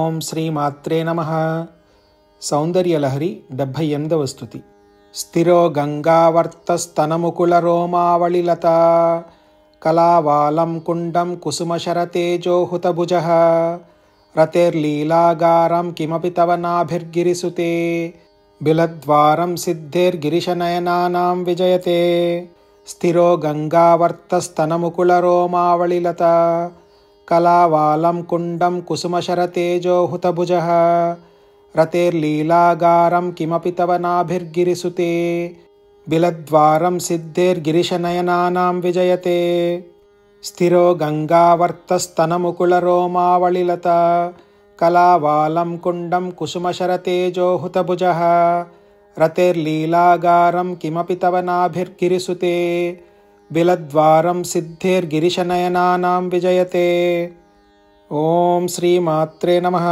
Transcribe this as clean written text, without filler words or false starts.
ఓం శ్రీమాత్రే నమః. సౌందర్యలహరి 78వ స్తుతి. స్థిరో గంగావర్తస్తనముకుళరోమావళిలత కళావాలం కుండం కుసుమశరతేజోహుతభుజః రతేర్లీలాగారం కిమపి తవ నాభిర్గిరిసుతే బిలద్వారం సిద్ధేర్గిరిశనయనానాం విజయతే. స్థిరో గంగావర్తస్తనముకుళరోమావళిలత కళావాలం కుండం కుసుమశరతేజోహుతభుజః రతేర్లీలాగారం కిమపి తవ నాభిర్గిరిసుతే బిలద్వారం సిద్ధేర్గిరిశనయనానాం విజయతే. స్థిరో గంగావర్తస్తనముకుళరోమావళిలత కళావాలం కుండం కుసుమశరతేజోహుతభుజః రతేర్లీలాగారం కిమపి తవ నాభిర్గిరిసుతే బిలద్వారం సిద్ధేర్గిరిశనయనానాం విజయతే. ఓం శ్రీమాత్రే నమః.